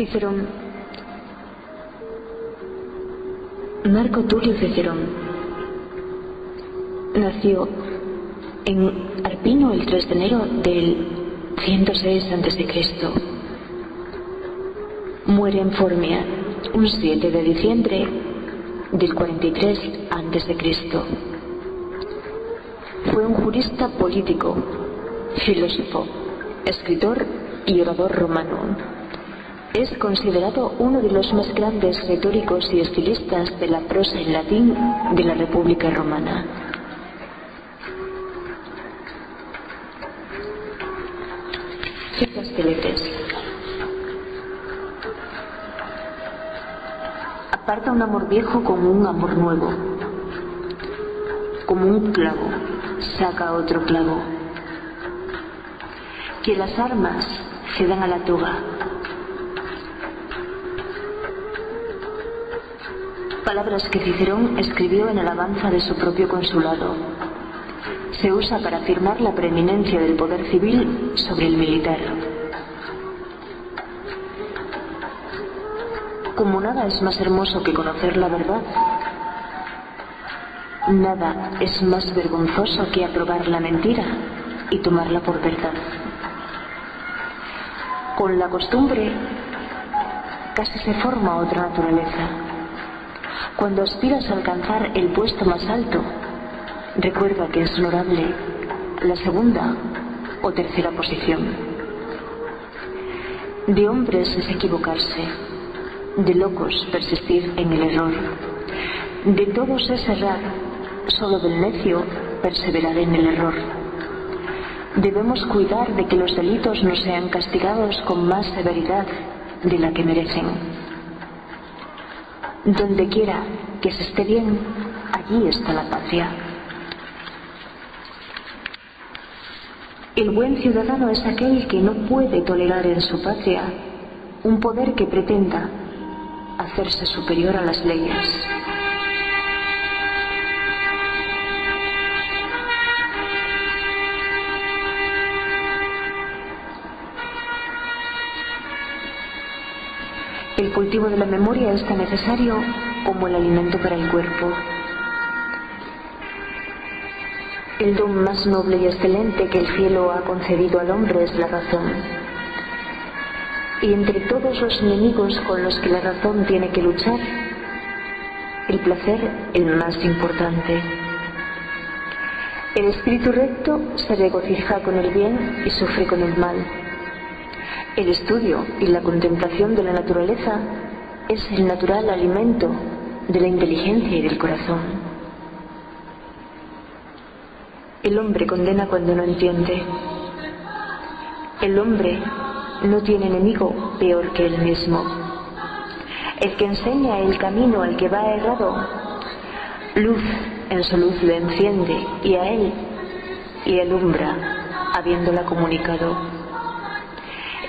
Cicerón. Marco Tulio Cicerón nació en Arpino el 3 de enero del 106 a.C. Muere en Formia un 7 de diciembre del 43 a.C. Fue un jurista político, filósofo, escritor y orador romano. Es considerado uno de los más grandes retóricos y estilistas de la prosa en latín de la República Romana. Citas célebres. Aparta un amor viejo con un amor nuevo. Como un clavo, saca otro clavo. Que las armas cedan a la toga. Palabras que Cicerón escribió en alabanza de su propio consulado. Se usa para afirmar la preeminencia del poder civil sobre el militar. Como nada es más hermoso que conocer la verdad, nada es más vergonzoso que aprobar la mentira y tomarla por verdad. Con la costumbre casi se forma otra naturaleza. Cuando aspiras a alcanzar el puesto más alto, recuerda que es honorable la segunda o tercera posición. De hombres es equivocarse, de locos persistir en el error, de todos es errar, solo del necio perseverar en el error. Debemos cuidar de que los delitos no sean castigados con más severidad de la que merecen. Donde quiera que se esté bien, allí está la patria. El buen ciudadano es aquel que no puede tolerar en su patria un poder que pretenda hacerse superior a las leyes. El cultivo de la memoria es tan necesario como el alimento para el cuerpo. El don más noble y excelente que el cielo ha concedido al hombre es la razón. Y entre todos los enemigos con los que la razón tiene que luchar, el placer el más importante. El espíritu recto se regocija con el bien y sufre con el mal. El estudio y la contemplación de la naturaleza es el natural alimento de la inteligencia y del corazón. El hombre condena cuando no entiende. El hombre no tiene enemigo peor que él mismo. El que enseña el camino al que va errado, luz en su luz le enciende y a él y alumbra, habiéndola comunicado.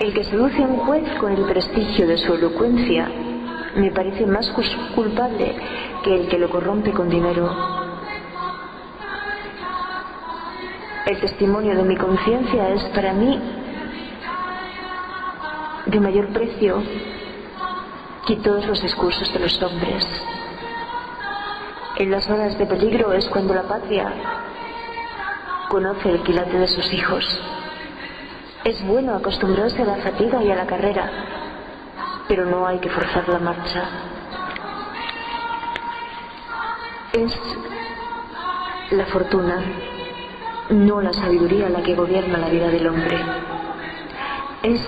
El que seduce a un juez con el prestigio de su elocuencia me parece más culpable que el que lo corrompe con dinero. El testimonio de mi conciencia es para mí de mayor precio que todos los discursos de los hombres. En las horas de peligro es cuando la patria conoce el quilate de sus hijos. Es bueno acostumbrarse a la fatiga y a la carrera, pero no hay que forzar la marcha. Es la fortuna, no la sabiduría, la que gobierna la vida del hombre. Es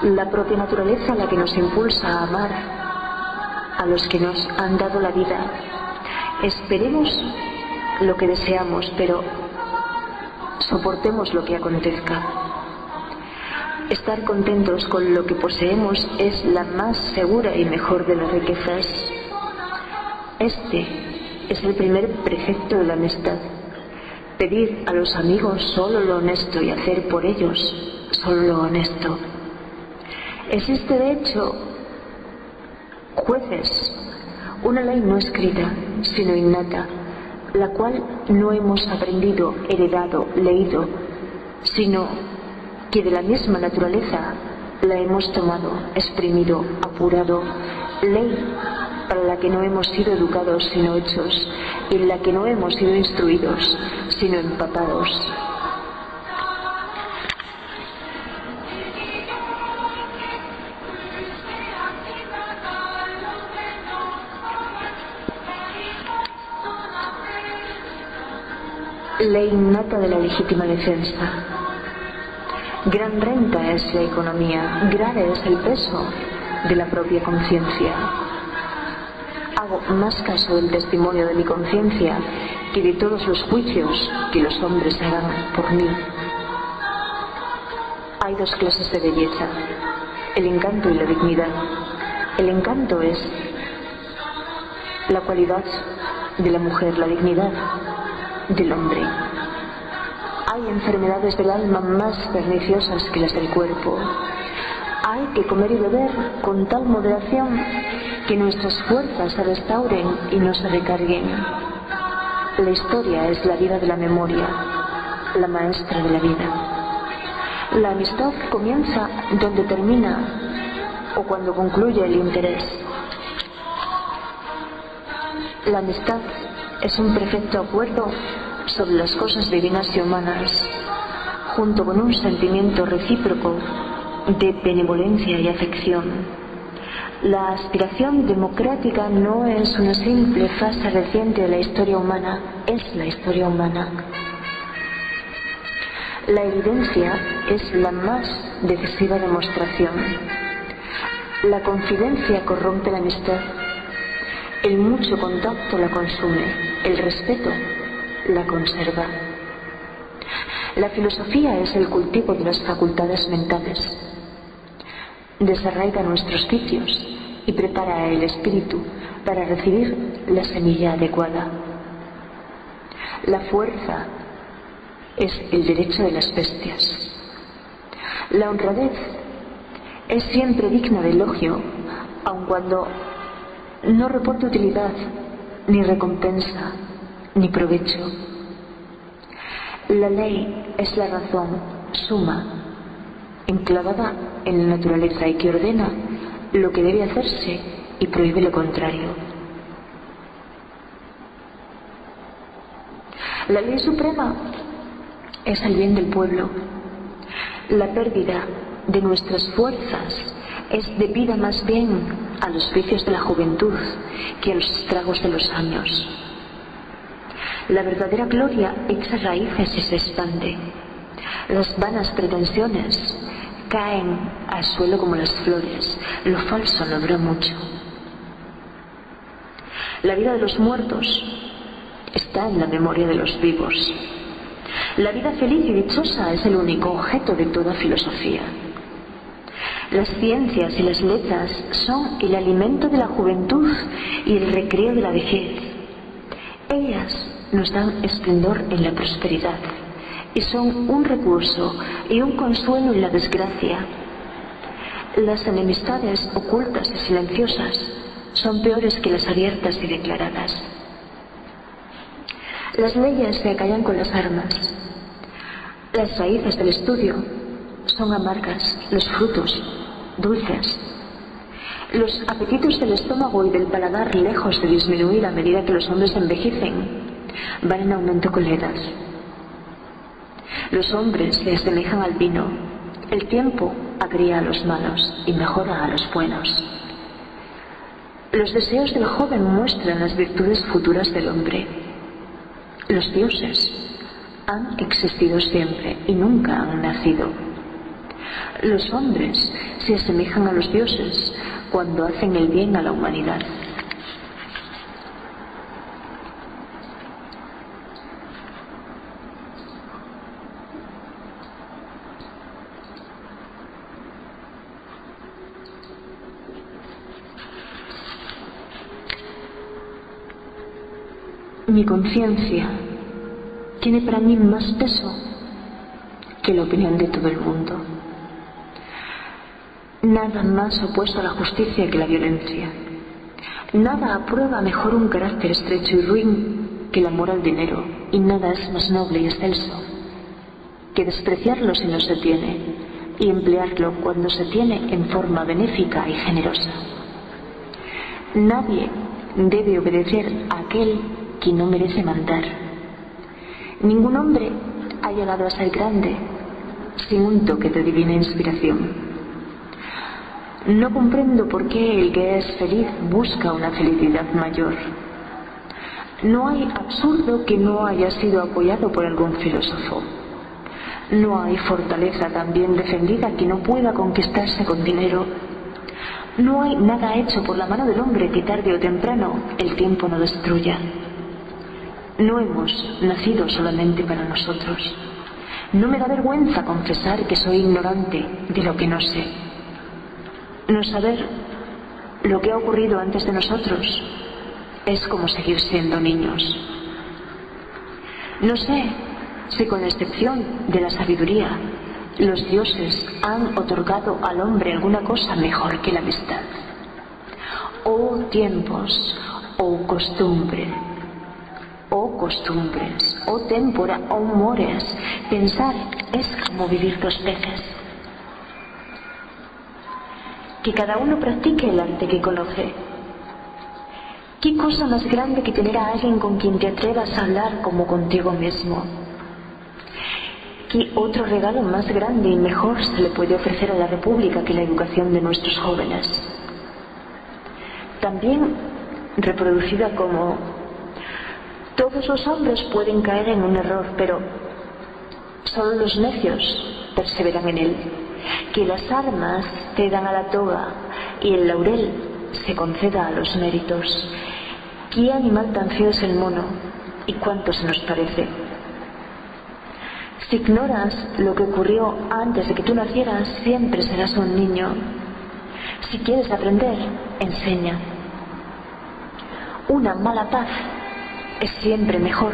la propia naturaleza la que nos impulsa a amar a los que nos han dado la vida. Esperemos lo que deseamos, pero soportemos lo que acontezca. Estar contentos con lo que poseemos es la más segura y mejor de las riquezas. Este es el primer precepto de la amistad. Pedir a los amigos solo lo honesto y hacer por ellos solo lo honesto. Existe de hecho, jueces, una ley no escrita, sino innata, la cual no hemos aprendido, heredado, leído, sino que de la misma naturaleza La hemos tomado, exprimido, apurado, ley para la que no hemos sido educados sino hechos, y en la que no hemos sido instruidos sino empapados. Ley innata de la legítima defensa. Gran renta es la economía, grave es el peso de la propia conciencia. Hago más caso del testimonio de mi conciencia que de todos los juicios que los hombres hagan por mí. Hay dos clases de belleza, el encanto y la dignidad. El encanto es la cualidad de la mujer, la dignidad del hombre. Hay enfermedades del alma más perniciosas que las del cuerpo. Hay que comer y beber con tal moderación que nuestras fuerzas se restauren y no se recarguen. La historia es la vida de la memoria, la maestra de la vida. La amistad comienza donde termina o cuando concluye el interés. La amistad es un perfecto acuerdo sobre las cosas divinas y humanas, junto con un sentimiento recíproco de benevolencia y afección. La aspiración democrática no es una simple fase reciente de la historia humana, es la historia humana. La evidencia es la más decisiva demostración. La confidencia corrompe la amistad. El mucho contacto la consume, el respeto la conserva. La filosofía es el cultivo de las facultades mentales. Desarraiga nuestros vicios y prepara el espíritu para recibir la semilla adecuada. La fuerza es el derecho de las bestias. La honradez es siempre digna de elogio, aun cuando no reporta utilidad, ni recompensa, ni provecho. La ley es la razón suma, enclavada en la naturaleza y que ordena lo que debe hacerse y prohíbe lo contrario. La ley suprema es el bien del pueblo. La pérdida de nuestras fuerzas es debida más bien a los vicios de la juventud que a los estragos de los años. La verdadera gloria echa raíces y se expande. Las vanas pretensiones caen al suelo como las flores. Lo falso no dura mucho. La vida de los muertos está en la memoria de los vivos. La vida feliz y dichosa es el único objeto de toda filosofía. Las ciencias y las letras son el alimento de la juventud y el recreo de la vejez. Ellas nos dan esplendor en la prosperidad y son un recurso y un consuelo en la desgracia. Las enemistades ocultas y silenciosas son peores que las abiertas y declaradas. Las leyes se acallan con las armas. Las raíces del estudio son amargas, los frutos dulces. Los apetitos del estómago y del paladar, lejos de disminuir a medida que los hombres envejecen, van en aumento con la edad. Los hombres se asemejan al vino. El tiempo agria a los malos y mejora a los buenos. Los deseos del joven muestran las virtudes futuras del hombre. Los dioses han existido siempre y nunca han nacido. Los hombres se asemejan a los dioses cuando hacen el bien a la humanidad. Mi conciencia tiene para mí más peso que la opinión de todo el mundo. Nada más opuesto a la justicia que la violencia. Nada aprueba mejor un carácter estrecho y ruin que el amor al dinero, y nada es más noble y excelso que despreciarlo si no se tiene, y emplearlo cuando se tiene en forma benéfica y generosa. Nadie debe obedecer a aquel que no merece mandar. Ningún hombre ha llegado a ser grande sin un toque de divina inspiración. No comprendo por qué el que es feliz busca una felicidad mayor. No hay absurdo que no haya sido apoyado por algún filósofo. No hay fortaleza tan bien defendida que no pueda conquistarse con dinero. No hay nada hecho por la mano del hombre que tarde o temprano el tiempo no destruya. No hemos nacido solamente para nosotros. No me da vergüenza confesar que soy ignorante de lo que no sé. No saber lo que ha ocurrido antes de nosotros es como seguir siendo niños. No sé si, con excepción de la sabiduría, los dioses han otorgado al hombre alguna cosa mejor que la amistad. Oh tiempos, oh costumbres, oh témpora, oh mores, pensar es como vivir dos veces. Que cada uno practique el arte que conoce. ¿Qué cosa más grande que tener a alguien con quien te atrevas a hablar como contigo mismo? ¿Qué otro regalo más grande y mejor se le puede ofrecer a la República que la educación de nuestros jóvenes? También reproducida como: todos los hombres pueden caer en un error, pero solo los necios perseveran en él. Que las armas cedan a la toga y el laurel se conceda a los méritos. ¿Qué animal tan feo es el mono? ¿Y cuánto se nos parece? Si ignoras lo que ocurrió antes de que tú nacieras, siempre serás un niño. Si quieres aprender, enseña. Una mala paz es siempre mejor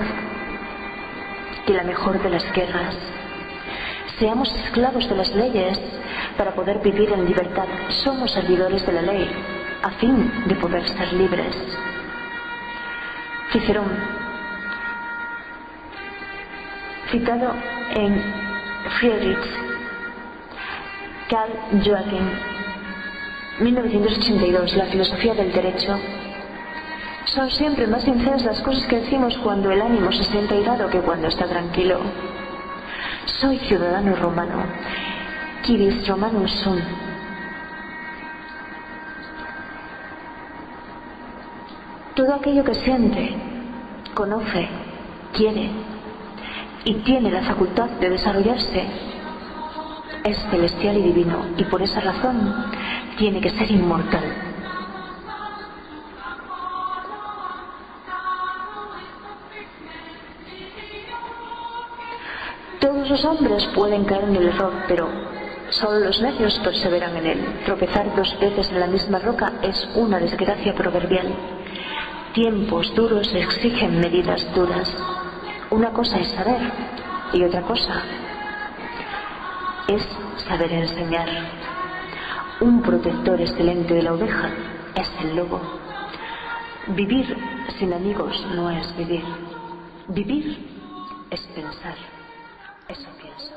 que la mejor de las guerras. Seamos esclavos de las leyes para poder vivir en libertad. Somos servidores de la ley a fin de poder ser libres. Cicerón, citado en Friedrich Karl Joachim, 1982, La filosofía del derecho. Son siempre más sinceras las cosas que decimos cuando el ánimo se siente irado que cuando está tranquilo. Soy ciudadano romano. Quibus Romanus sum. Todo aquello que siente, conoce, quiere y tiene la facultad de desarrollarse es celestial y divino, y por esa razón tiene que ser inmortal. Todos los hombres pueden caer en el error, pero solo los necios perseveran en él. Tropezar dos veces en la misma roca es una desgracia proverbial. Tiempos duros exigen medidas duras. Una cosa es saber y otra cosa es saber enseñar. Un protector excelente de la oveja es el lobo. Vivir sin amigos no es vivir. Vivir es pensar. Eso pienso.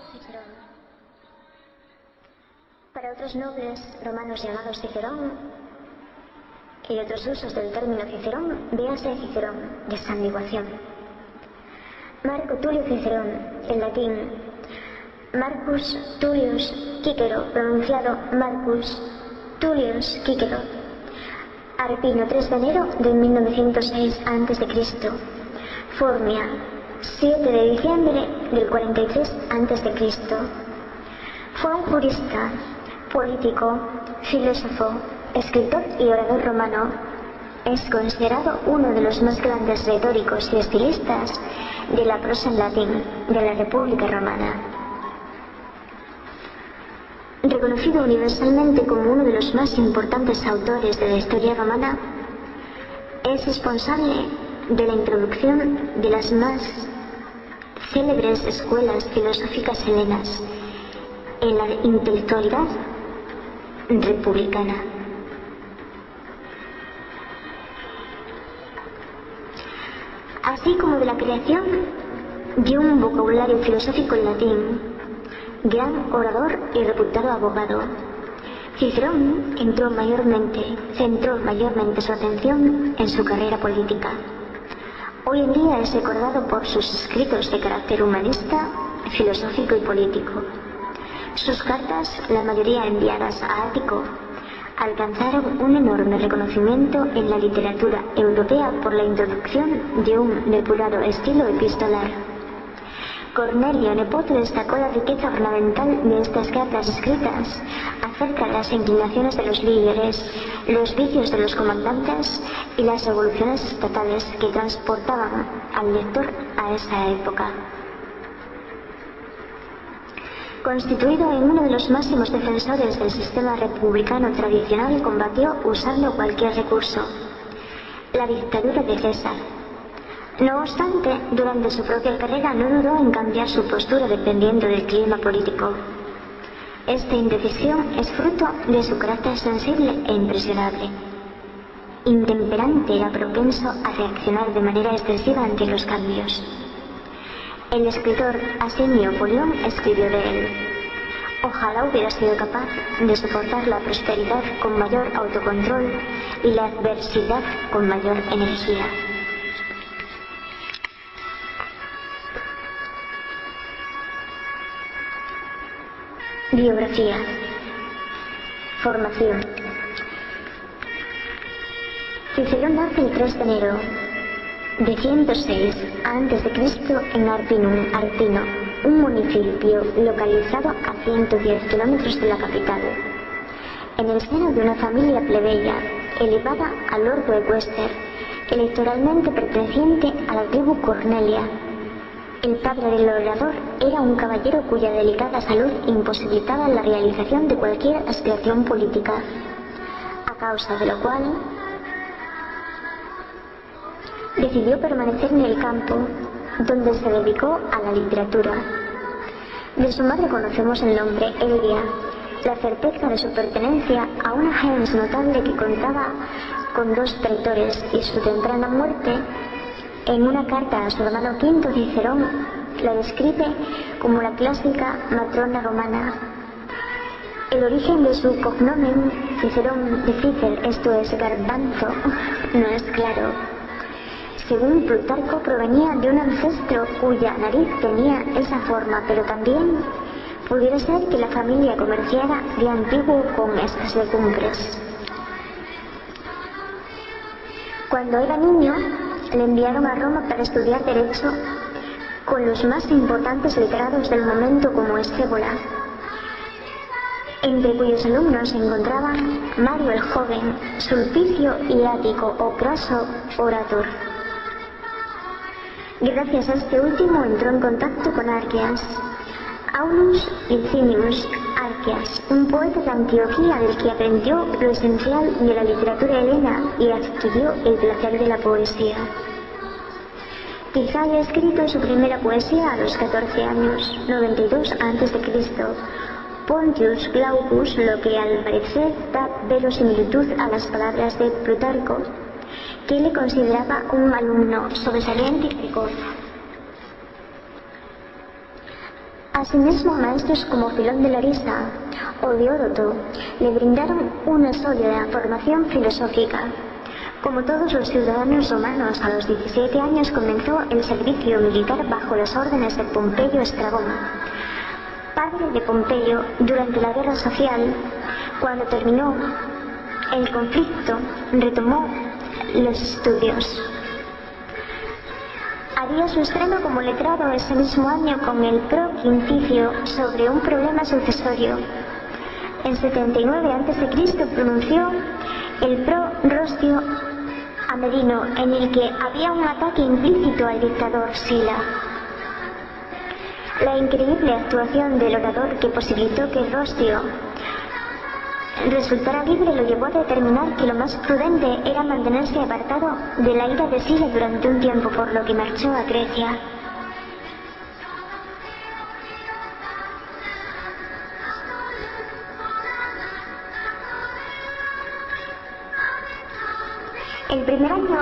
Para otros nobles romanos llamados Cicerón y otros usos del término Cicerón, véase Cicerón, desambiguación. Marco Tulio Cicerón, en latín Marcus Tullius Cicero, pronunciado Marcus Tullius Cicero, Arpino, 3 de enero de 1906 a.C., Formia, 7 de diciembre del 43 a.C. Fue un jurista, político, filósofo, escritor y orador romano. Es considerado uno de los más grandes retóricos y estilistas de la prosa en latín de la República Romana. Reconocido universalmente como uno de los más importantes autores de la historia romana, es responsable de la introducción de las más célebres escuelas filosóficas helenas en la intelectualidad republicana. Así como de la creación de un vocabulario filosófico en latín, gran orador y reputado abogado. Cicerón centró mayormente su atención en su carrera política. Hoy en día es recordado por sus escritos de carácter humanista, filosófico y político. Sus cartas, la mayoría enviadas a Ático, alcanzaron un enorme reconocimiento en la literatura europea por la introducción de un depurado estilo epistolar. Cornelio Nepote destacó la riqueza ornamental de estas cartas escritas acerca de las inclinaciones de los líderes, los vicios de los comandantes y las revoluciones estatales que transportaban al lector a esa época. Constituido en uno de los máximos defensores del sistema republicano tradicional, combatió usando cualquier recurso, la dictadura de César. No obstante, durante su propia carrera no dudó en cambiar su postura dependiendo del clima político. Esta indecisión es fruto de su carácter sensible e impresionable. Intemperante, era propenso a reaccionar de manera excesiva ante los cambios. El escritor Asenio Polión escribió de él: ojalá hubiera sido capaz de soportar la prosperidad con mayor autocontrol y la adversidad con mayor energía. Biografía. Formación. Cicerón nace el 3 de enero de 106 a.C. en Arpinum, Artino, un municipio localizado a 110 kilómetros de la capital, en el seno de una familia plebeya elevada al ordo ecuester, electoralmente perteneciente a la tribu Cornelia. El padre del orador era un caballero cuya delicada salud imposibilitaba la realización de cualquier aspiración política, a causa de lo cual decidió permanecer en el campo, donde se dedicó a la literatura. De su madre conocemos el nombre Elvia, la certeza de su pertenencia a una gens notable que contaba con 2 pretores, y su temprana muerte. En una carta a su hermano Quinto, Cicerón la describe como la clásica matrona romana. El origen de su cognomen, Cicerón de Cicer, esto es garbanzo, no es claro. Según Plutarco, provenía de un ancestro cuya nariz tenía esa forma, pero también pudiera ser que la familia comerciara de antiguo con estas legumbres. Cuando era niño, le enviaron a Roma para estudiar Derecho con los más importantes literatos del momento, como Escévola, entre cuyos alumnos se encontraban Mario el Joven, Sulpicio y Ático o Craso Orator. Gracias a este último entró en contacto con Arqueas, Aulus Licinius Arqueas, un poeta de Antioquía del que aprendió lo esencial de la literatura helena y adquirió el placer de la poesía. Quizá haya escrito su primera poesía a los 14 años, 92 a.C., Pontius Glaucus, lo que al parecer da verosimilitud a las palabras de Plutarco, que le consideraba un alumno sobresaliente y precoz. Asimismo, maestros como Filón de Larisa o Diódoto le brindaron una sólida formación filosófica. Como todos los ciudadanos romanos, a los 17 años comenzó el servicio militar bajo las órdenes de Pompeyo Estrabón, padre de Pompeyo. Durante la guerra social, cuando terminó el conflicto, retomó los estudios. Haría su estreno como letrado ese mismo año con el Pro Quinticio sobre un problema sucesorio. En 79 a.C. pronunció el Pro Rostio Amerino, en el que había un ataque implícito al dictador Sila. La increíble actuación del orador que posibilitó que Rostio resultara libre lo llevó a determinar que lo más prudente era mantenerse apartado de la ira de Sila durante un tiempo, por lo que marchó a Grecia. El primer año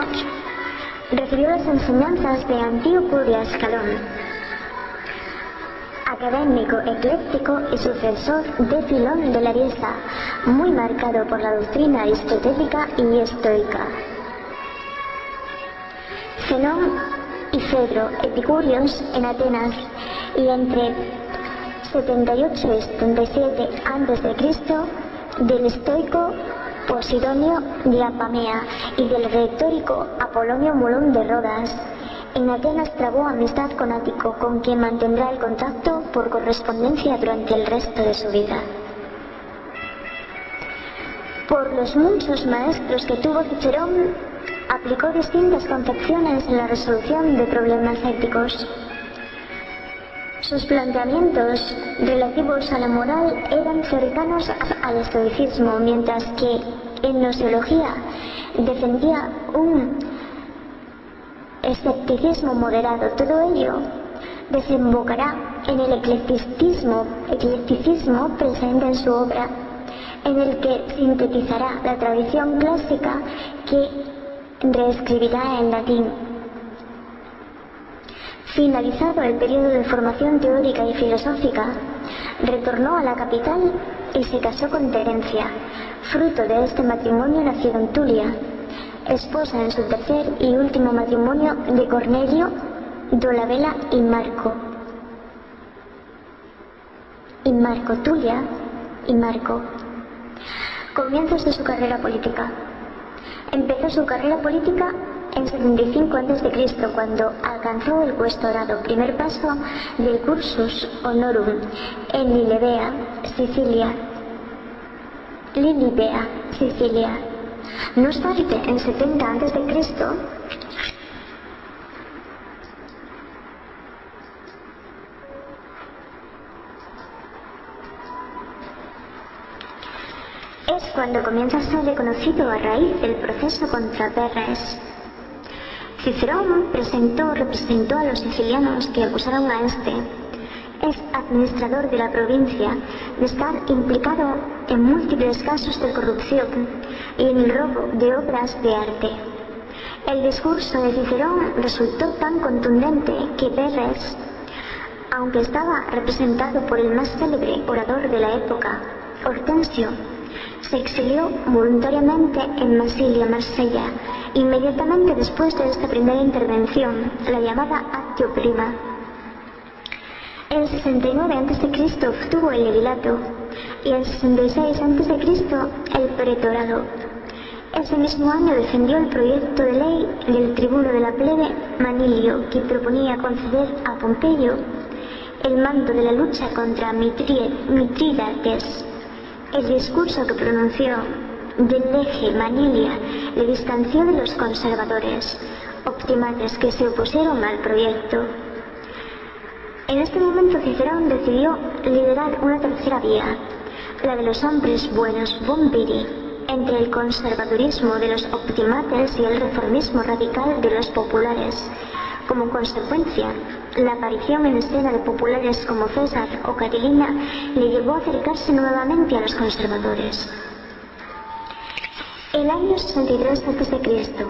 recibió las enseñanzas de Antíoco de Ascalón. académico ecléctico y sucesor de Filón de la Ariesa, muy marcado por la doctrina aristotélica y estoica. Zenón y Fedro, epicúreos en Atenas, y entre 78 y 77 a.C. del estoico Posidonio de Apamea y del retórico Apolonio Molón de Rodas. En Atenas trabó amistad con Ático, con quien mantendrá el contacto por correspondencia durante el resto de su vida. Por los muchos maestros que tuvo Cicerón, aplicó distintas concepciones en la resolución de problemas éticos. Sus planteamientos relativos a la moral eran cercanos al estoicismo, mientras que en gnoseología defendía un escepticismo moderado. Todo ello desembocará en el eclecticismo presente en su obra, en el que sintetizará la tradición clásica que reescribirá en latín. Finalizado el periodo de formación teórica y filosófica, retornó a la capital y se casó con Terencia. Fruto de este matrimonio nacieron Tulia, esposa en su tercer y último matrimonio de Cornelio, Dolabela y Marco. Tulia y Marco. Comienzos de su carrera política. Empezó su carrera política en 75 a.C., cuando alcanzó el cuestorado, primer paso del cursus honorum en Lilibea, Sicilia. No obstante, en 70 a.C., es cuando comienza a ser reconocido a raíz del proceso contra Verres. Cicerón representó a los sicilianos que acusaron a este, es administrador de la provincia, de estar implicado en múltiples casos de corrupción y en el robo de obras de arte. El discurso de Cicerón resultó tan contundente que Verres, aunque estaba representado por el más célebre orador de la época, Hortensio, se exilió voluntariamente en Marsella, inmediatamente después de esta primera intervención, la llamada Actio Prima. En 69 a.C. obtuvo el legilato y en 66 a.C. el pretorado. Ese mismo año defendió el proyecto de ley del tribuno de la plebe Manilio, que proponía conceder a Pompeyo el mando de la lucha contra Mitrídates. El discurso que pronunció del lege Manilia le distanció de los conservadores optimates que se opusieron al proyecto. En este momento Cicerón decidió liderar una tercera vía, la de los hombres buenos, bombiri, entre el conservadurismo de los optimates y el reformismo radical de los populares. Como consecuencia, la aparición en escena de populares como César o Catilina le llevó a acercarse nuevamente a los conservadores. El año 63 a.C.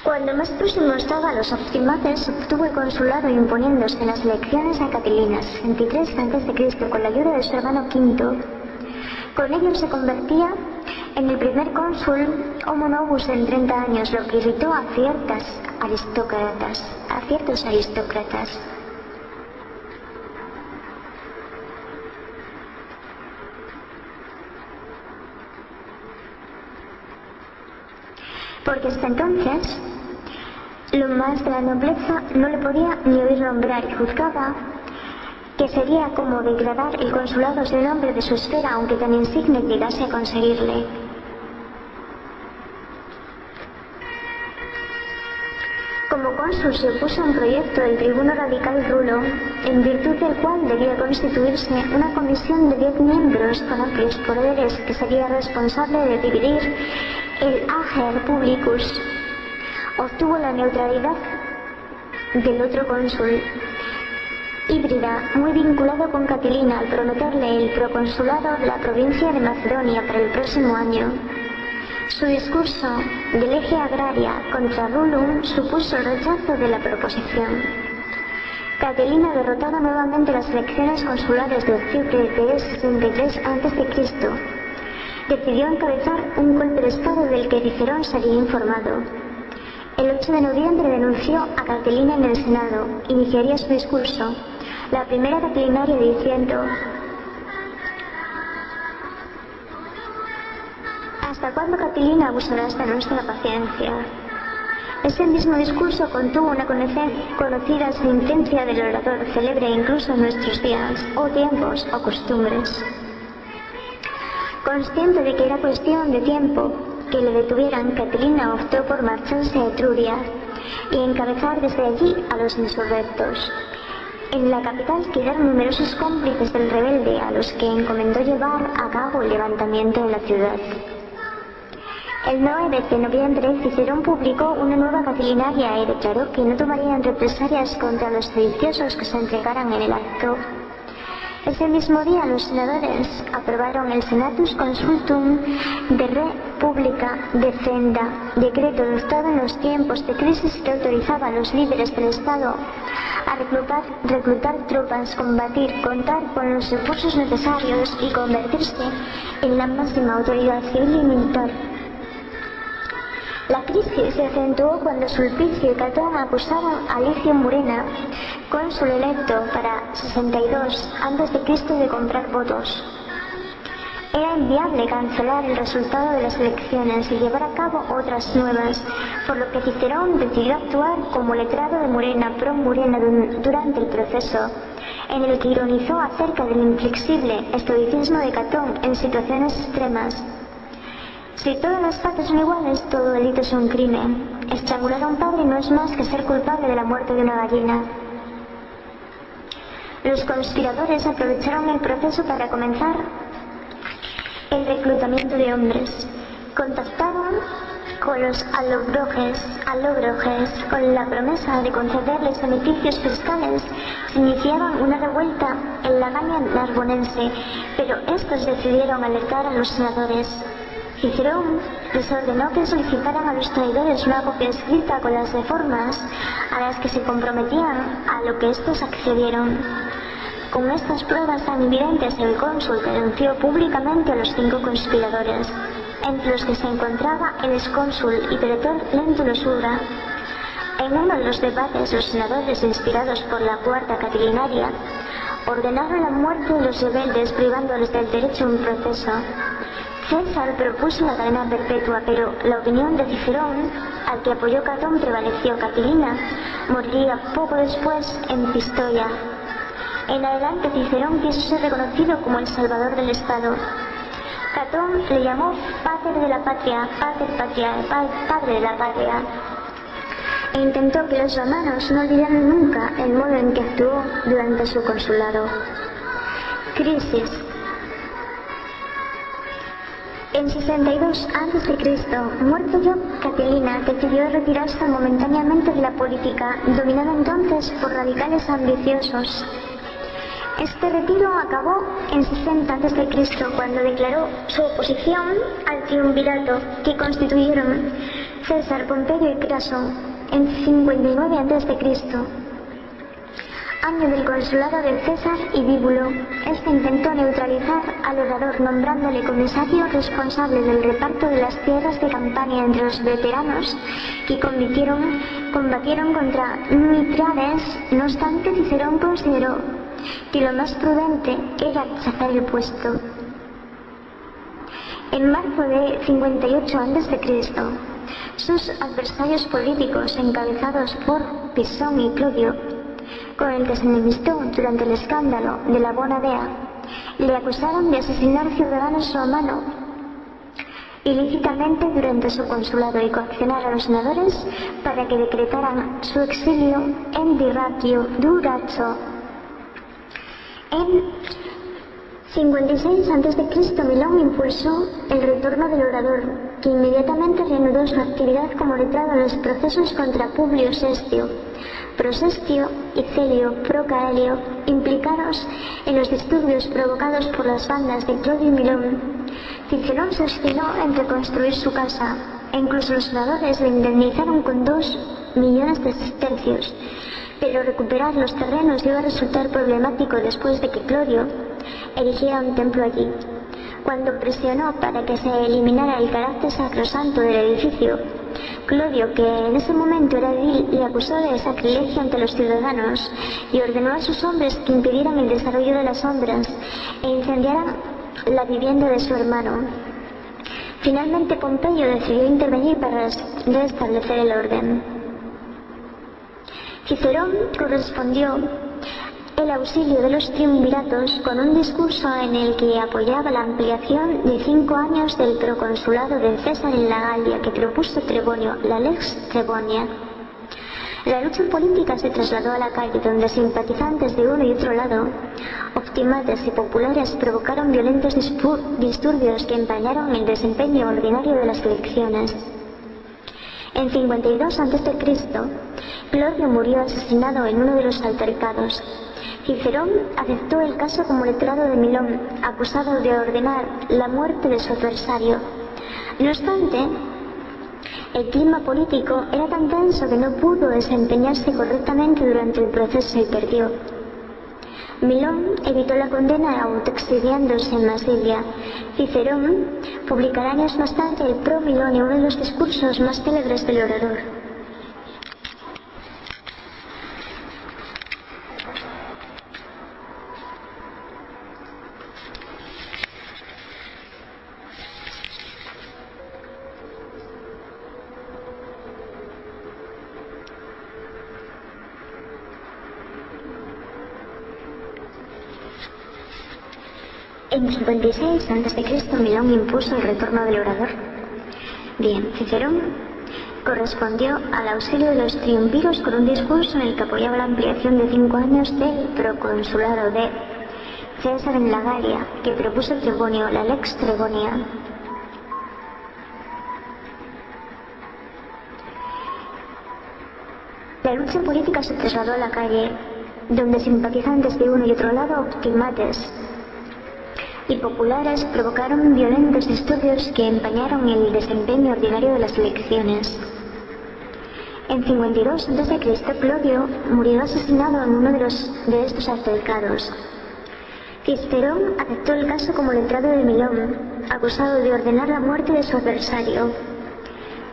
Cuando más próximo estaba a los optimates, obtuvo el consulado imponiéndose en las elecciones a Catilina, 63 a.C., con la ayuda de su hermano Quinto. Con ello se convertía en el primer cónsul homo novus en 30 años, lo que irritó a ciertos aristócratas. Porque hasta entonces lo más de la nobleza no le podía ni oír nombrar, y juzgaba que sería como degradar el consulado sin nombre de su esfera, aunque tan insigne llegase a conseguirle. Como cónsul se opuso a un proyecto del tribuno radical Rulo, en virtud del cual debía constituirse una comisión de 10 miembros con amplios poderes que sería responsable de dividir el ager publicus. Obtuvo la neutralidad del otro cónsul, Híbrida, muy vinculado con Catilina, al prometerle el proconsulado de la provincia de Macedonia para el próximo año. Su discurso de lege agraria contra Rulum supuso el rechazo de la proposición. Catelina, derrotada nuevamente en las elecciones consulares de octubre de 63 a.C., decidió encabezar un golpe de estado del que Cicerón se había informado. El 8 de noviembre denunció a Catelina en el Senado. Iniciaría su discurso, la primera catilinaria, diciendo: ¿hasta cuándo, Catelina, abusarás de nuestra paciencia? Ese mismo discurso contuvo una conocida sentencia del orador, célebre incluso en nuestros días, o tiempos, o costumbres. Consciente de que era cuestión de tiempo que le detuvieran, Catelina optó por marcharse a Etruria y encabezar desde allí a los insurrectos. En la capital quedaron numerosos cómplices del rebelde, a los que encomendó llevar a cabo el levantamiento de la ciudad. El 9 de noviembre, Cicerón publicó una nueva catilinaria y declaró que no tomarían represalias contra los sediciosos que se entregaran en el acto. Ese mismo día, los senadores aprobaron el Senatus Consultum de República Decenda, decreto adoptado en los tiempos de crisis que autorizaba a los líderes del Estado a reclutar tropas, combatir, contar con los recursos necesarios y convertirse en la máxima autoridad civil y militar. La crisis se acentuó cuando Sulpicio y Catón acusaron a Licio Murena, cónsul electo para 62 a.C., de comprar votos. Era inviable cancelar el resultado de las elecciones y llevar a cabo otras nuevas, por lo que Cicerón decidió actuar como letrado de Murena pro Murena durante el proceso, en el que ironizó acerca del inflexible estoicismo de Catón en situaciones extremas. Si todas las partes son iguales, todo delito es un crimen. Estrangular a un padre no es más que ser culpable de la muerte de una gallina. Los conspiradores aprovecharon el proceso para comenzar el reclutamiento de hombres. Contactaron con los alobroges, con la promesa de concederles beneficios fiscales. Se iniciaban una revuelta en la Galia Narbonense, pero estos decidieron alertar a los senadores. Cicerón les ordenó que solicitaran a los traidores una copia escrita con las reformas a las que se comprometían, a lo que estos accedieron. Con estas pruebas tan evidentes, el cónsul denunció públicamente a los 5 conspiradores, entre los que se encontraba el excónsul y pretor Lentulus Ubra. En uno de los debates, los senadores, inspirados por la cuarta catilinaria, ordenaron la muerte de los rebeldes, privándoles del derecho a un proceso. César propuso la cadena perpetua, pero la opinión de Cicerón, al que apoyó Catón, prevaleció. Catelina moriría poco después en Pistoia. En adelante, Cicerón quiso ser reconocido como el salvador del Estado. Catón le llamó Pater de la Patria, padre de la patria, e intentó que los romanos no olvidaran nunca el modo en que actuó durante su consulado. Crisis. En 62 a.C., muerto yo, Catelina decidió retirarse momentáneamente de la política, dominada entonces por radicales ambiciosos. Este retiro acabó en 60 a.C., cuando declaró su oposición al triunvirato que constituyeron César, Pompeyo y Craso en 59 a.C., año del consulado de César y Bíbulo. Este intentó neutralizar al orador, nombrándole comisario responsable del reparto de las tierras de Campania entre los veteranos que combatieron contra Mitrades. No obstante, Cicerón consideró que lo más prudente era rechazar el puesto. En marzo de 58 a.C., sus adversarios políticos, encabezados por Pisón y Clodio, con el que se enemistó durante el escándalo de la Bona Dea, le acusaron de asesinar ciudadanos romanos ilícitamente durante su consulado y coaccionar a los senadores para que decretaran su exilio en Dirraquio Durazzo. En 56 a.C., Milón impulsó el retorno del orador, que inmediatamente reanudó su actividad como letrado en los procesos contra Publio Sestio, Prosestio y Celio Procaelio, implicados en los disturbios provocados por las bandas de Clodio y Milón. Cicerón se obstinó en reconstruir su casa, e incluso los senadores le indemnizaron con 2 millones de sestercios, pero recuperar los terrenos iba a resultar problemático después de que Clodio erigiera un templo allí. Cuando presionó para que se eliminara el carácter sacrosanto del edificio, Clodio, que en ese momento era edil, le acusó de sacrilegio ante los ciudadanos y ordenó a sus hombres que impidieran el desarrollo de las obras e incendiaran la vivienda de su hermano. Finalmente Pompeyo decidió intervenir para restablecer el orden. Cicerón correspondió el auxilio de los triunviratos con un discurso en el que apoyaba la ampliación de 5 años del proconsulado de César en la Galia que propuso Trebonio, la Lex Trebonia. La lucha política se trasladó a la calle, donde simpatizantes de uno y otro lado, optimates y populares, provocaron violentos disturbios que empañaron el desempeño ordinario de las elecciones. En 52 a.C., Clodio murió asesinado en uno de los altercados. Cicerón aceptó el caso como letrado de Milón, acusado de ordenar la muerte de su adversario. No obstante, el clima político era tan tenso que no pudo desempeñarse correctamente durante el proceso y perdió. Milón evitó la condena autoexiliándose en Masilia. Cicerón publicará años más tarde el Pro Milone, uno de los discursos más célebres del orador. En 56 a.C. Milón impuso el retorno del orador. Bien, Cicerón correspondió al auxilio de los triunviros con un discurso en el que apoyaba la ampliación de 5 años del proconsulado de César en la Galia, que propuso Trebonio, la Lex Trebonia. La lucha política se trasladó a la calle, donde simpatizantes de uno y otro lado, optimates y populares, provocaron violentos disturbios que empañaron el desempeño ordinario de las elecciones. En 52 a.C., Clodio murió asesinado en uno de estos altercados. Cicerón aceptó el caso como letrado de Milón, acusado de ordenar la muerte de su adversario.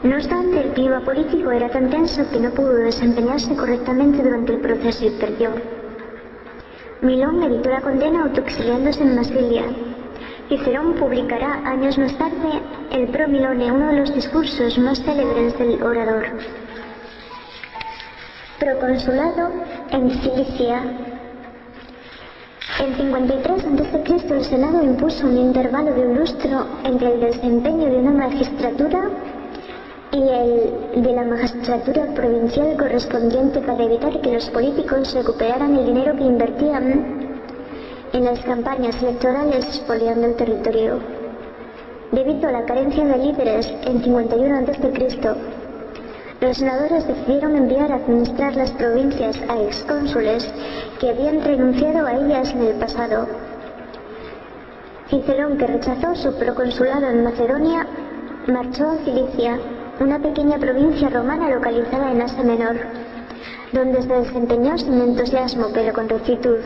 No obstante, el clima político era tan tenso que no pudo desempeñarse correctamente durante el proceso y perdió. Milón evitó la condena autoexiliándose en Masilia. Cicerón publicará años más tarde el Pro Milone, uno de los discursos más célebres del orador. Proconsulado en Cilicia. En 53 a.C. el Senado impuso un intervalo de un lustro entre el desempeño de una magistratura y el de la magistratura provincial correspondiente, para evitar que los políticos recuperaran el dinero que invertían en las campañas electorales expoliando el territorio. Debido a la carencia de líderes en 51 a.C., los senadores decidieron enviar a administrar las provincias a excónsules que habían renunciado a ellas en el pasado. Cicerón, que rechazó su proconsulado en Macedonia, marchó a Cilicia, una pequeña provincia romana localizada en Asia Menor, donde se desempeñó sin entusiasmo pero con rectitud.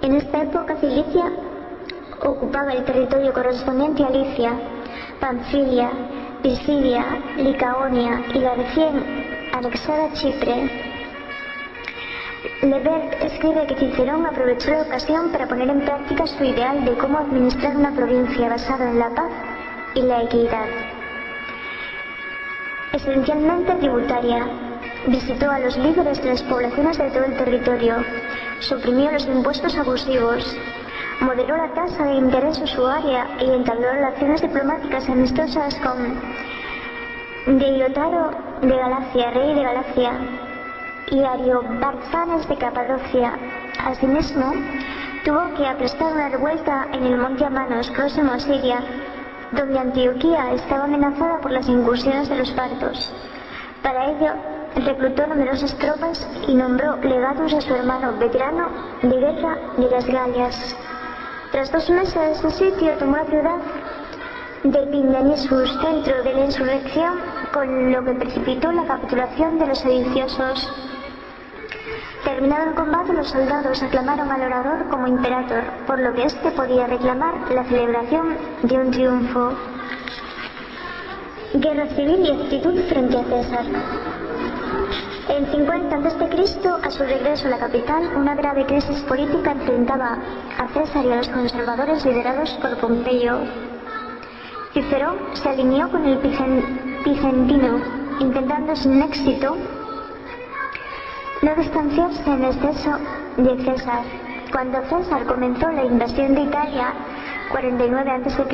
En esta época Cilicia ocupaba el territorio correspondiente a Licia, Panfilia, Pisidia, Licaonia y la recién anexada Chipre. Lebert escribe que Cicerón aprovechó la ocasión para poner en práctica su ideal de cómo administrar una provincia basada en la paz y la equidad, esencialmente tributaria. Visitó a los líderes de las poblaciones de todo el territorio, suprimió los impuestos abusivos, moderó la tasa de interés usuaria y entabló relaciones diplomáticas amistosas con Deidotaro de Galacia, rey de Galacia, y Ariobarzanes de Capadocia. Asimismo, tuvo que aprestar una revuelta en el monte Amanos, próximo a Siria, donde Antioquía estaba amenazada por las incursiones de los partos. Para ello, reclutó numerosas tropas y nombró legatus a su hermano, veterano de guerra de las Galias. Tras 2 meses de sitio, tomó la ciudad de Pindanismus, centro de la insurrección, con lo que precipitó la capitulación de los sediciosos. Terminado el combate, los soldados aclamaron al orador como imperator, por lo que éste podía reclamar la celebración de un triunfo. Guerra civil y actitud frente a César. En 50 a.C., a su regreso a la capital, una grave crisis política enfrentaba a César y a los conservadores liderados por Pompeyo. Cicerón se alineó con el Picentino, intentando sin éxito no distanciarse en exceso de César. Cuando César comenzó la invasión de Italia, 49 a.C.,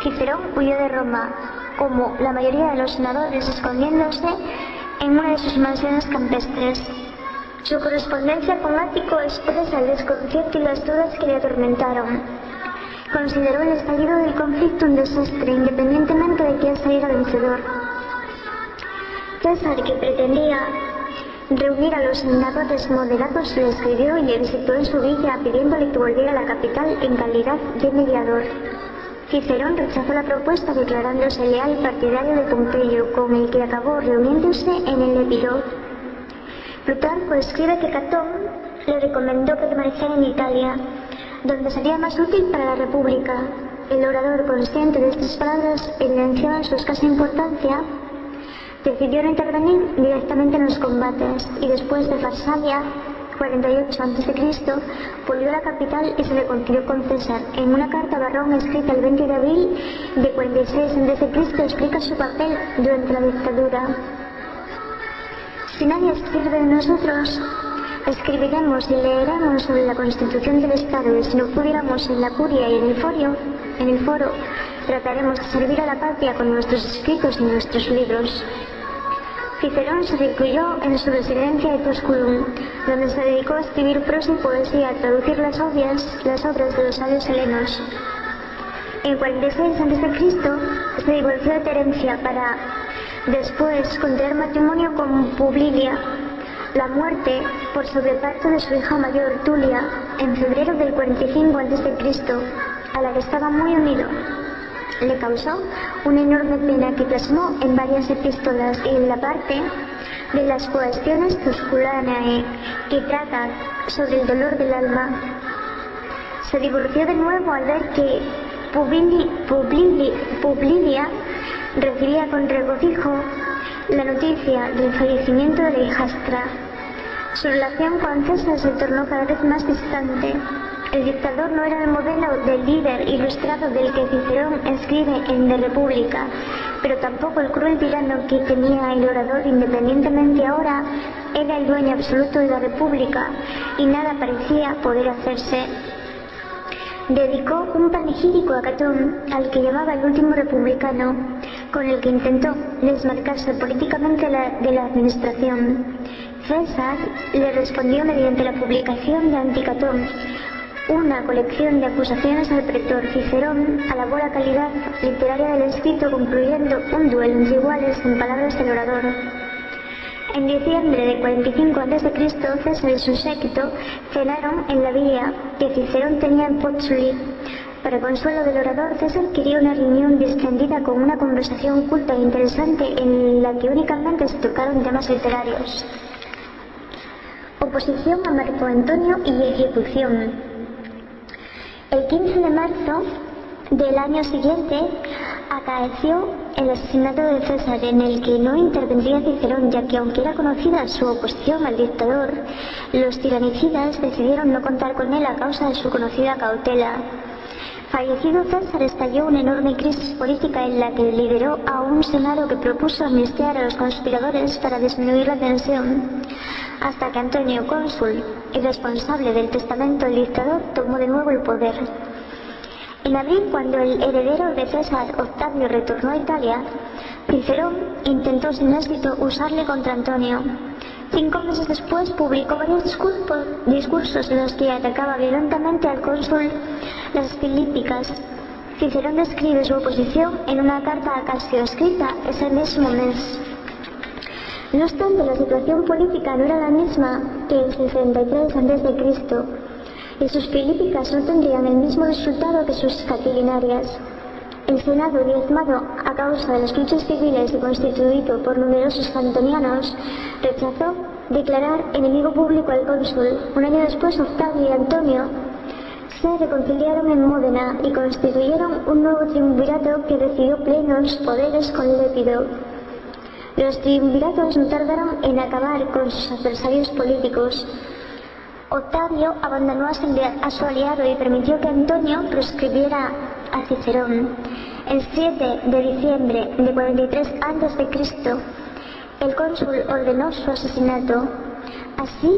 Cicerón huyó de Roma, como la mayoría de los senadores, escondiéndose en una de sus mansiones campestres. Su correspondencia con Ático expresa el desconcierto y las dudas que le atormentaron. Consideró el estallido del conflicto un desastre, independientemente de quién saliera vencedor. César, que pretendía reunir a los senadores moderados, le escribió y le visitó en su villa pidiéndole que volviera a la capital en calidad de mediador. Cicerón rechazó la propuesta, declarándose leal partidario de Pompeyo, con el que acabó reuniéndose en el Epiro. Plutarco escribe que Catón le recomendó permanecer en Italia, donde sería más útil para la República. El orador, consciente de estas palabras, evidenciaban su escasa importancia, decidió no intervenir directamente en los combates, y después de Farsalia, 48 a.C., volvió a la capital y se reconcilió con César. En una carta a Varrón escrita el 20 de abril de 46 a.C. explica su papel durante la dictadura. Si nadie escribe de nosotros, escribiremos y leeremos sobre la constitución del Estado, y si no pudiéramos en la curia y en el foro, trataremos de servir a la patria con nuestros escritos y nuestros libros. Cicerón se recluyó en su residencia de Tusculum, donde se dedicó a escribir prosa y poesía, a traducir las obras de los sabios helenos. En 46 a.C. se divorció de Terencia para después contraer matrimonio con Publilia. La muerte por sobreparto de su hija mayor, Tulia, en febrero del 45 a.C., a la que estaba muy unido, le causó una enorme pena que plasmó en varias epístolas y en la parte de las Cuestiones Tusculanae, que trata sobre el dolor del alma. Se divorció de nuevo al ver que Publilia recibía con regocijo la noticia del fallecimiento de la hijastra. Su relación con César se tornó cada vez más distante. El dictador no era el modelo del líder ilustrado del que Cicerón escribe en De República, pero tampoco el cruel tirano que tenía el orador. Independientemente, ahora era el dueño absoluto de la República y nada parecía poder hacerse. Dedicó un panegírico a Catón, al que llamaba el último republicano, con el que intentó desmarcarse políticamente de la administración. César le respondió mediante la publicación de Anticatón, una colección de acusaciones al pretor. Cicerón alabó la calidad literaria del escrito, concluyendo un duelo entre iguales en palabras del orador. En diciembre de 45 a.C., César y su séquito cenaron en la villa que Cicerón tenía en Pozzuoli. Para consuelo del orador, César quería una reunión distendida con una conversación culta e interesante en la que únicamente se tocaron temas literarios. Oposición a Marco Antonio y ejecución. El 15 de marzo del año siguiente acaeció el asesinato de César, en el que no intervendría Cicerón, ya que aunque era conocida su oposición al dictador, los tiranicidas decidieron no contar con él a causa de su conocida cautela. Fallecido César, estalló una enorme crisis política en la que lideró a un senado que propuso amnistiar a los conspiradores para disminuir la tensión, hasta que Antonio, cónsul y responsable del testamento del dictador, tomó de nuevo el poder. En abril, cuando el heredero de César, Octavio, retornó a Italia, Cicerón intentó sin éxito usarle contra Antonio. 5 meses después publicó varios discursos en los que atacaba violentamente al cónsul las Filípicas. Cicerón describe su oposición en una carta a Casio, escrita ese mismo mes. No obstante, la situación política no era la misma que en 63 a.C., y sus Filípicas no tendrían el mismo resultado que sus catilinarias. El Senado, diezmado a causa de las luchas civiles y constituido por numerosos antonianos, rechazó declarar enemigo público al cónsul. Un año después, Octavio y Antonio se reconciliaron en Módena y constituyeron un nuevo triunvirato que decidió plenos poderes con Lépido. Los triunviratos no tardaron en acabar con sus adversarios políticos. Octavio abandonó a su aliado y permitió que Antonio proscribiera a Cicerón. El 7 de diciembre de 43 a.C., el cónsul ordenó su asesinato, así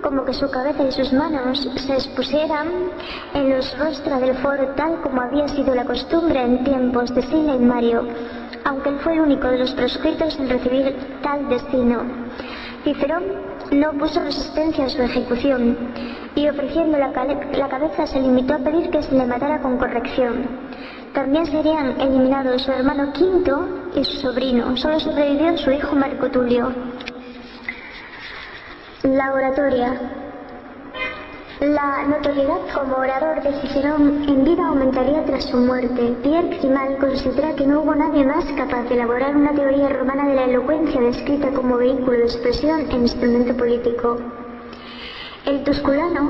como que su cabeza y sus manos se expusieran en los rostros del foro, tal como había sido la costumbre en tiempos de Sila y Mario, aunque él fue el único de los proscritos en recibir tal destino. Cicerón no opuso resistencia a su ejecución y, ofreciendo la cabeza, se limitó a pedir que se le matara con corrección. También serían eliminados su hermano Quinto y su sobrino. Solo sobrevivió su hijo Marco Tulio. La oratoria. La notoriedad como orador de Cicerón en vida aumentaría tras su muerte. Pierre Grimal considera que no hubo nadie más capaz de elaborar una teoría romana de la elocuencia descrita como vehículo de expresión e instrumento político. El Tusculano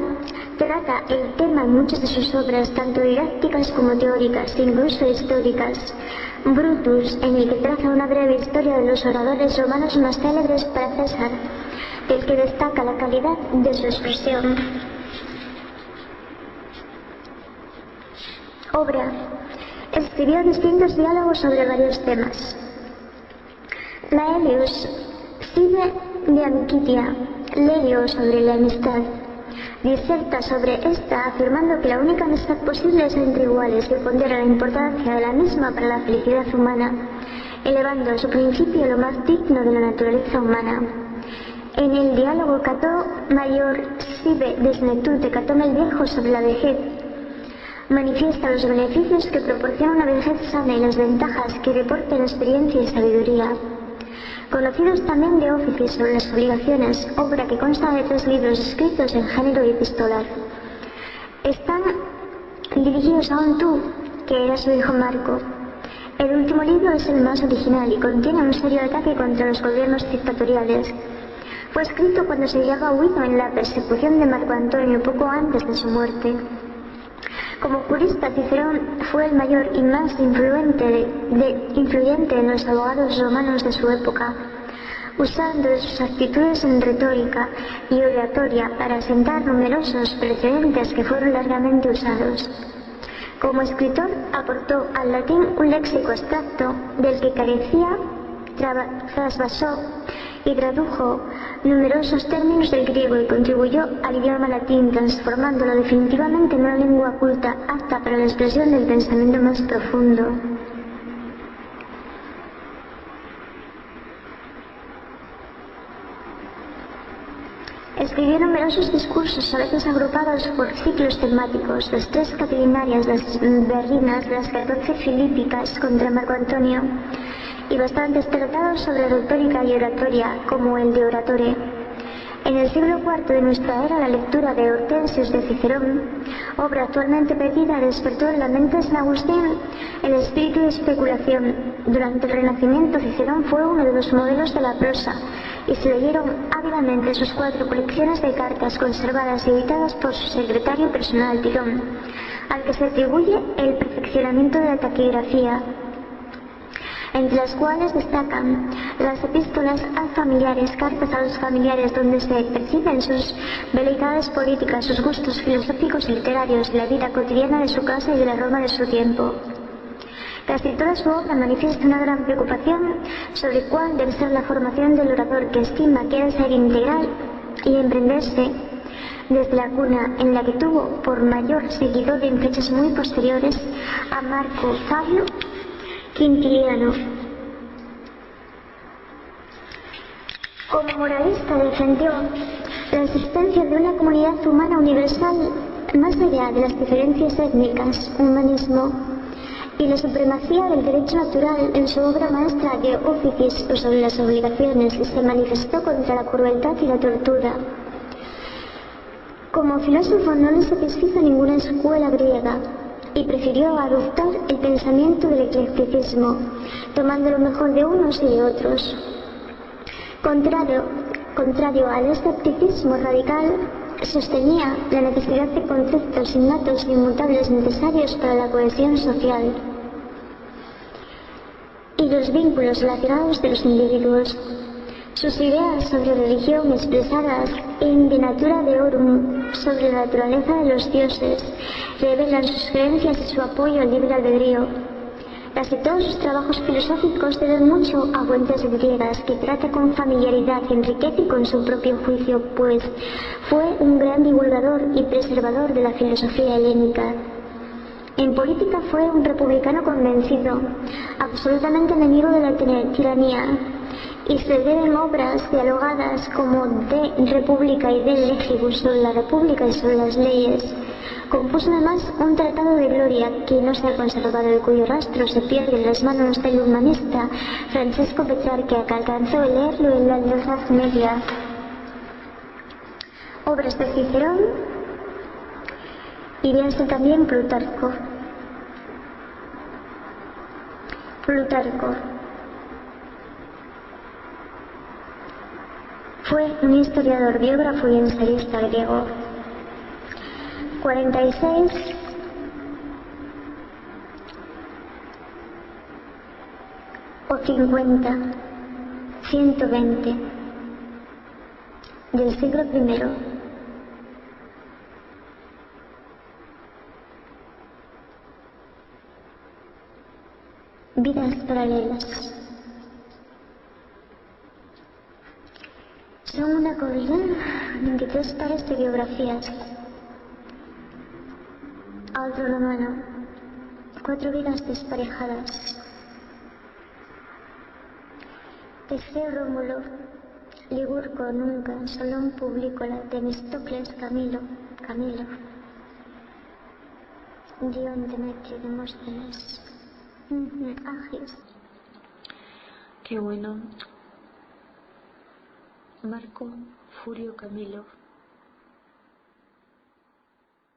trata el tema en muchas de sus obras, tanto didácticas como teóricas, incluso históricas. Brutus, en el que traza una breve historia de los oradores romanos más célebres para César, del que destaca la calidad de su expresión. Obra. Escribió distintos diálogos sobre varios temas. Laelius, Cide de Amicitia, Lelio sobre la amistad. Diserta sobre esta, afirmando que la única amistad posible es entre iguales y pondera la importancia de la misma para la felicidad humana, elevando a su principio lo más digno de la naturaleza humana. En el diálogo Cató Mayor, Sibe Desnetud de Catón el Viejo sobre la vejez, manifiesta los beneficios que proporciona una vejez sana y las ventajas que reporta la experiencia y sabiduría. Conocidos también de Ófices sobre las obligaciones, obra que consta de 3 libros escritos en género epistolar. Están dirigidos a un tú, que era su hijo Marco. El último libro es el más original y contiene un serio ataque contra los gobiernos dictatoriales. Fue escrito cuando se hallaba huido en la persecución de Marco Antonio poco antes de su muerte. Como jurista, Cicerón fue el mayor y más influyente en los abogados romanos de su época, usando de sus actitudes en retórica y oratoria para sentar numerosos precedentes que fueron largamente usados. Como escritor, aportó al latín un léxico abstracto del que carecía, trasvasó y tradujo numerosos términos del griego y contribuyó al idioma latín, transformándolo definitivamente en una lengua culta apta para la expresión del pensamiento más profundo. Escribió numerosos discursos, a veces agrupados por ciclos temáticos, las 3 catilinarias, las berrinas, las 14 filípicas contra Marco Antonio, y bastantes tratados sobre retórica y oratoria, como el de Oratore. En el siglo IV de nuestra era, la lectura de Hortensius de Cicerón, obra actualmente perdida, despertó en la mente de San Agustín el espíritu de especulación. Durante el Renacimiento, Cicerón fue uno de los modelos de la prosa, y se leyeron ávidamente sus 4 colecciones de cartas conservadas y editadas por su secretario personal, Tirón, al que se atribuye el perfeccionamiento de la taquigrafía, entre las cuales destacan las epístolas a familiares, cartas a los familiares, donde se perciben sus veleidades políticas, sus gustos filosóficos y literarios, la vida cotidiana de su casa y de la Roma de su tiempo. Casi toda su obra manifiesta una gran preocupación sobre cuál debe ser la formación del orador, que estima que debe ser integral y emprenderse desde la cuna, en la que tuvo por mayor seguidor en fechas muy posteriores a Marco Fabio Quintiliano. Como moralista defendió la existencia de una comunidad humana universal más allá de las diferencias étnicas, humanismo, y la supremacía del derecho natural en su obra maestra de Oficis sobre las obligaciones, y se manifestó contra la crueldad y la tortura. Como filósofo no le satisfizo ninguna escuela griega. y prefirió adoptar el pensamiento del eclecticismo, tomando lo mejor de unos y de otros. Contrario al escepticismo radical, sostenía la necesidad de conceptos innatos e inmutables necesarios para la cohesión social y los vínculos relacionados de los individuos. Sus ideas sobre religión expresadas en De Natura Deorum, sobre la naturaleza de los dioses, revelan sus creencias y su apoyo al libre albedrío. Casi todos sus trabajos filosóficos deben mucho a fuentes griegas que trata con familiaridad y enriquece con su propio juicio, pues fue un gran divulgador y preservador de la filosofía helénica. En política fue un republicano convencido, absolutamente enemigo de la tiranía, y se deben obras dialogadas como De República y De Legibus sobre la República y sobre las leyes. Compuso además un tratado de gloria que no se ha conservado y cuyo rastro se pierde en las manos del humanista Francesco Petrarca, que alcanzó a leerlo en la Edad Media. Obras de Cicerón y véanse también Plutarco. Fue un historiador, biógrafo y ensayista griego. 46 o 50, 120 del siglo I. Vidas paralelas. Son una colina de 23 pares de biografías. Otro romano, 4 vidas desparejadas. Teseo Rómulo, Ligurco nunca, Solón Publícola, Temistocles Camilo, Dion Demetrio, Demóstenes, Agis. Qué bueno. Marco Furio Camilo.